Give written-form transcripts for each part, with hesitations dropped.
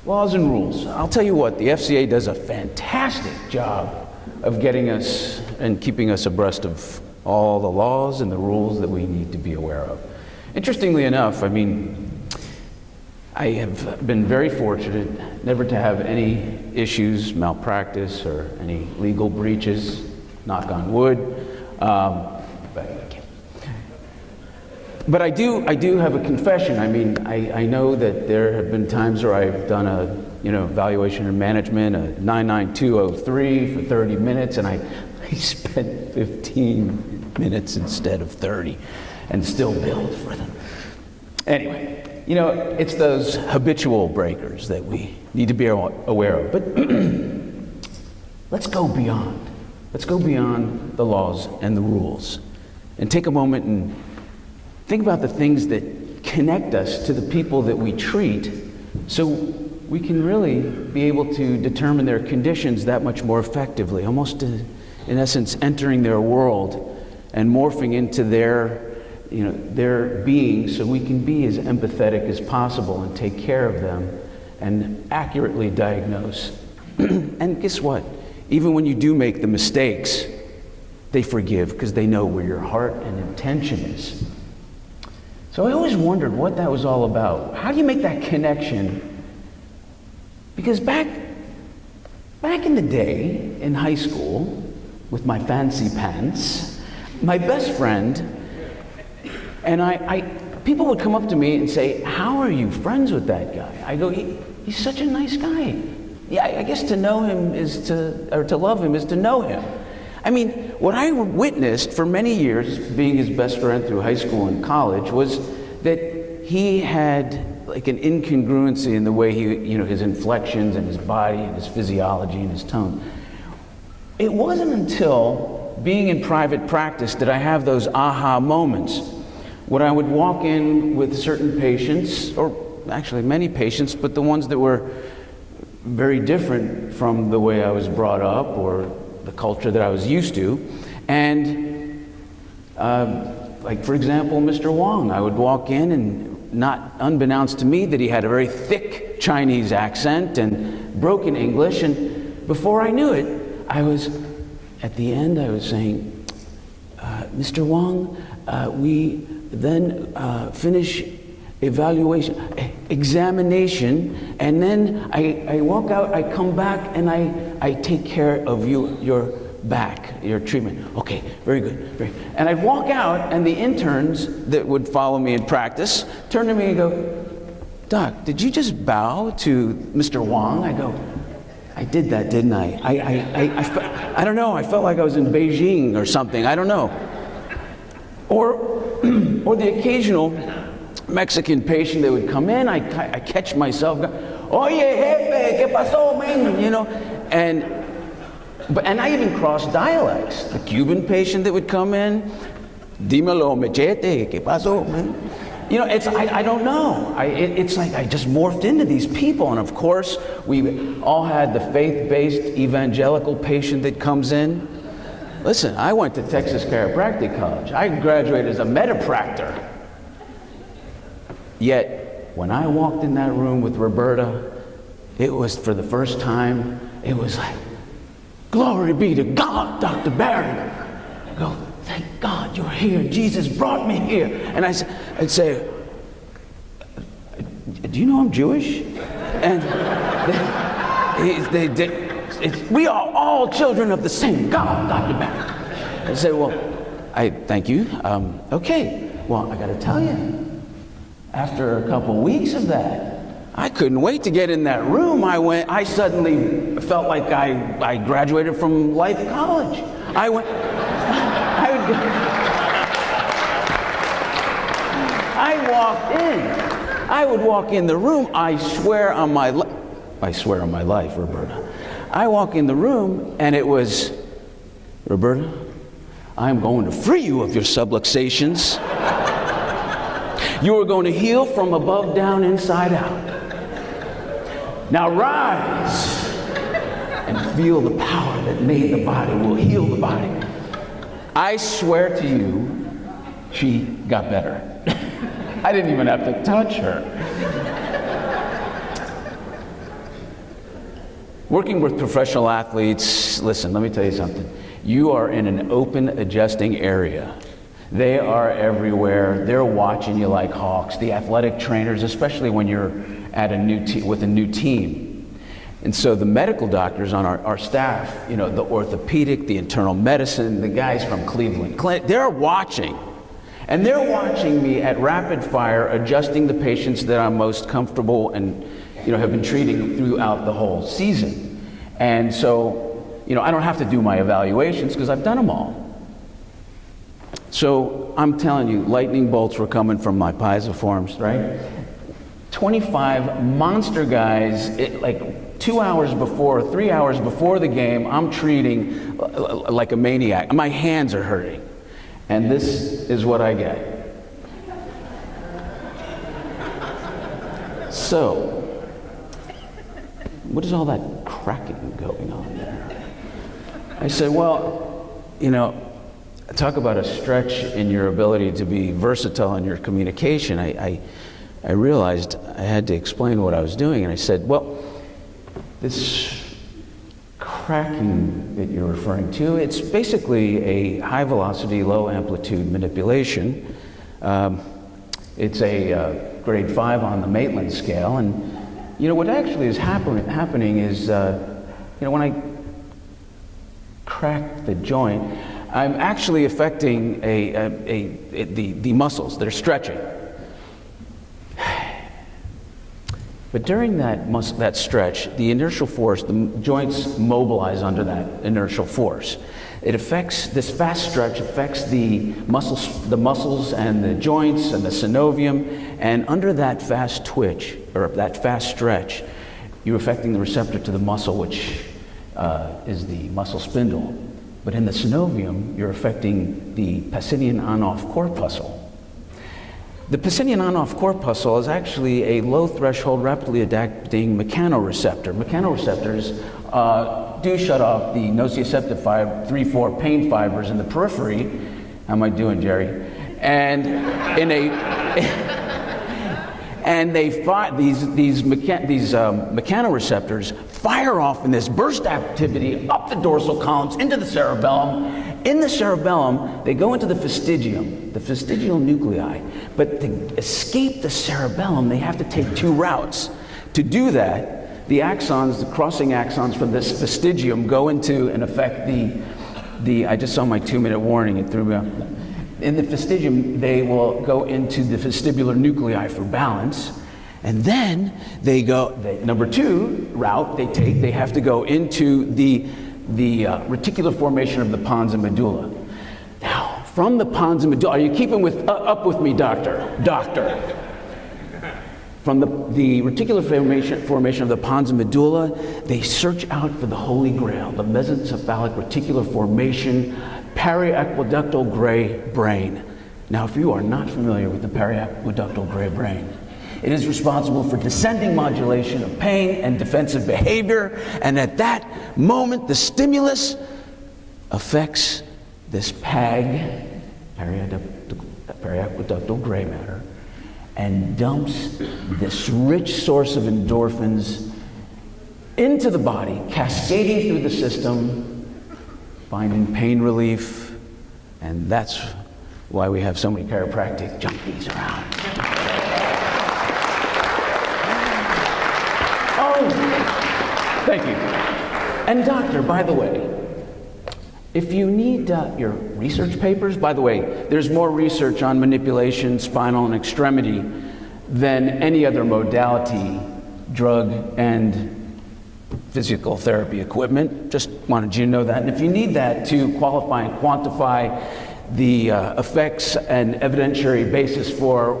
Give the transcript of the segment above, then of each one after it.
Laws and rules. I'll tell you what, the FCA does a fantastic job of getting us and keeping us abreast of all the laws and the rules that we need to be aware of. Interestingly enough, I mean, I have been very fortunate never to have any issues, malpractice, or any legal breaches, knock on wood. But I do have a confession. I mean, I know that there have been times where I've done a, evaluation of management, a 99203 for 30 minutes, and I spent 15 minutes instead of 30 and still billed for them. Anyway, it's those habitual breakers that we need to be aware of. But let's go beyond. Let's go beyond the laws and the rules and take a moment and think about the things that connect us to the people that we treat, so we can really be able to determine their conditions that much more effectively, almost in essence entering their world and morphing into their being, so we can be as empathetic as possible and take care of them and accurately diagnose. And guess what? Even when you do make the mistakes, they forgive because they know where your heart and intention is. So I always wondered what that was all about. How do you make that connection? Because back in the day, in high school, with my fancy pants, my best friend and people would come up to me and say, "How are you friends with that guy?" I go, he's such a nice guy. Yeah, I guess to know him to love him is to know him. I mean, what I witnessed for many years, being his best friend through high school and college, was that he had like an incongruency in the way his inflections and his body and his physiology and his tone. It wasn't until being in private practice that I have those aha moments when I would walk in with certain patients, or actually many patients, but the ones that were very different from the way I was brought up or the culture that I was used to. And like, for example, Mr. Wong, I would walk in and not unbeknownst to me that he had a very thick Chinese accent and broken English, and before I knew it, at the end I was saying, Mr. Wong, we then finish examination, and then I walk out, I come back, and I take care of your back, your treatment. Okay, very good. And I'd walk out, and the interns that would follow me in practice turn to me and go, "Doc, did you just bow to Mr. Wong?" I go, "I did that, didn't I? I don't know, I felt like I was in Beijing or something, I don't know." Or the occasional Mexican patient that would come in, I catch myself going, "Oye, jefe, ¿qué pasó, man?" And I even cross dialects. The Cuban patient that would come in, "Dímelo, machete, ¿qué pasó, man?" I don't know. It's like I just morphed into these people. And of course, we all had the faith-based evangelical patient that comes in. Listen, I went to Texas Chiropractic College. I graduated as a metapractor. Yet, when I walked in that room with Roberta, it was for the first time, it was like, "Glory be to God, Dr. Barry." I go, "Thank God you're here. Jesus brought me here." And I'd say, "Do you know I'm Jewish?" And we are all children of the same God, Dr. Barry. I say, "Well, I thank you. Okay. Well, I got to tell you, after a couple weeks of that, I couldn't wait to get in that room. I suddenly felt like I graduated from Life College. I would walk in the room. I swear on my life, Roberta. I walk in the room and it was, "Roberta, I'm going to free you of your subluxations. You are going to heal from above down, inside out. Now rise and feel the power that made the body will heal the body." I swear to you, she got better. I didn't even have to touch her. Working with professional athletes, listen, let me tell you something. You are in an open adjusting area. They are everywhere. They're watching you like hawks. The athletic trainers, especially when you're at a new with a new team. And so the medical doctors on our staff, you know, the orthopedic, the internal medicine, the guys from Cleveland Clinic, they're watching. And they're watching me at rapid fire, adjusting the patients that I'm most comfortable and, you know, have been treating throughout the whole season. And so, you know, I don't have to do my evaluations because I've done them all. So I'm telling you, lightning bolts were coming from my piezoforms, right? 25 monster guys, like 2 hours before, 3 hours before the game, I'm treating like a maniac. My hands are hurting. And this is what I get. So, what is all that cracking going on there? I said, well, you know, talk about a stretch in your ability to be versatile in your communication. I realized I had to explain what I was doing, and I said, well, this cracking that you're referring to, it's basically a high velocity, low amplitude manipulation. It's a grade 5 on the Maitland scale, and you know what actually is happening is, you know, when I crack the joint, I'm actually affecting the muscles that are stretching. But during that stretch, the inertial force, the joints mobilize under that inertial force. It affects, this fast stretch affects the muscles and the joints and the synovium, and under that fast twitch, or that fast stretch, you're affecting the receptor to the muscle, which is the muscle spindle. But in the synovium, you're affecting the Pacinian on-off corpuscle. The Pacinian on-off corpuscle is actually a low-threshold, rapidly adapting mechanoreceptor. Mechanoreceptors do shut off the nociceptive 3-4 pain fibers in the periphery. How am I doing, Jerry? And in a and these mechanoreceptors fire off in this burst activity up the dorsal columns into the cerebellum. In the cerebellum, they go into the fastigium, the fastigial nuclei. But to escape the cerebellum, they have to take 2 routes. To do that, the axons, the crossing axons from this fastigium go into and affect I just saw my 2-minute warning, it threw me off. In the fastigium, they will go into the vestibular nuclei for balance. And then they go, number 2 route they have to go into the reticular formation of the pons and medulla. Now, from the pons and medulla, are you keeping up with me, doctor? From the reticular formation of the pons and medulla, they search out for the holy grail, the mesencephalic reticular formation, periaqueductal gray brain. Now, if you are not familiar with the periaqueductal gray brain, it is responsible for descending modulation of pain and defensive behavior, and at that moment, the stimulus affects this periaqueductal gray matter, and dumps this rich source of endorphins into the body, cascading through the system, finding pain relief, and that's why we have so many chiropractic junkies around. Oh, thank you. And doctor, by the way, if you need your research papers, by the way, there's more research on manipulation, spinal, and extremity than any other modality, drug, and physical therapy equipment. Just wanted you to know that. And if you need that to qualify and quantify the effects and evidentiary basis for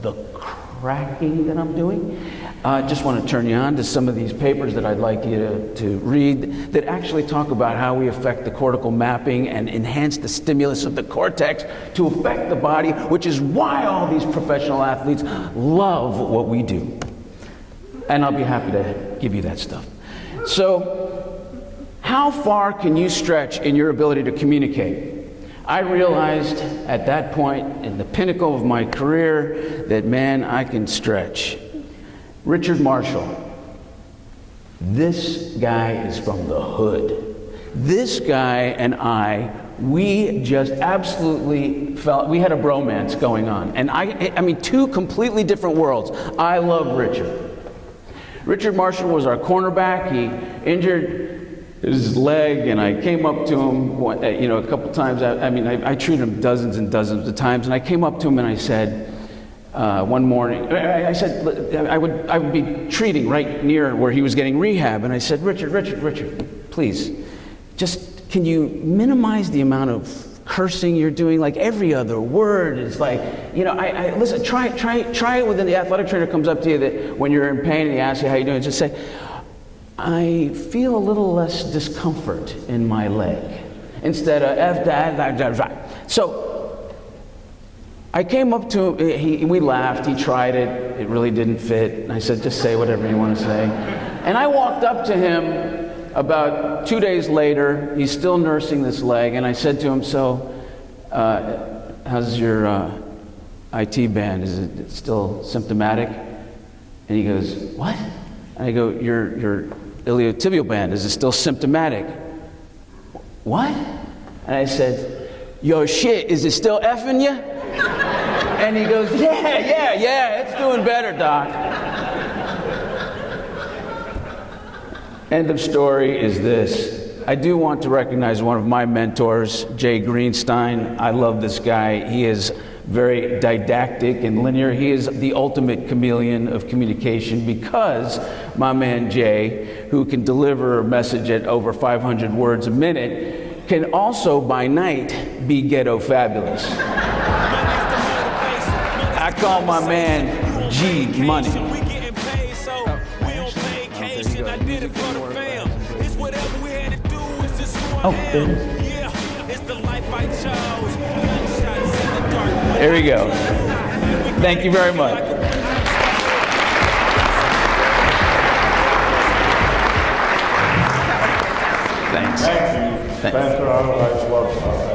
the cracking that I'm doing, just want to turn you on to some of these papers that I'd like you to read that actually talk about how we affect the cortical mapping and enhance the stimulus of the cortex to affect the body, which is why all these professional athletes love what we do. And I'll be happy to give you that stuff. So, how far can you stretch in your ability to communicate? I realized at that point, in the pinnacle of my career, that man, I can stretch. Richard Marshall, This guy is from the hood. This guy and we just absolutely felt, we had a bromance going on. And I mean, two completely different worlds. I love Richard. Richard Marshall was our cornerback. He injured his leg, and I came up to him, a couple times. I treated him dozens and dozens of times, and I came up to him and I said, one morning, I said, I would be treating right near where he was getting rehab, and I said, Richard, please, just can you minimize the amount of cursing you're doing? Like every other word is like, listen, try it when the athletic trainer comes up to you that when you're in pain and he asks you how you're doing, just say, I feel a little less discomfort in my leg, instead of F that. So I came up to him, we laughed, he tried it, it really didn't fit, and I said, just say whatever you want to say. And I walked up to him about 2 days later, he's still nursing this leg, and I said to him, so, how's your IT band? Is it still symptomatic? And he goes, what? And I go, your iliotibial band, is it still symptomatic? What? And I said, yo shit, is it still effing you? And he goes, yeah, it's doing better, doc. End of story is this. I do want to recognize one of my mentors, Jay Greenstein. I love this guy. He is very didactic and linear. He is the ultimate chameleon of communication because my man Jay, who can deliver a message at over 500 words a minute, can also by night be ghetto fabulous. I call my man G Money. Oh, there we go. Thank you very much. Thanks. Thank you. Thanks. Spencer, I would like to welcome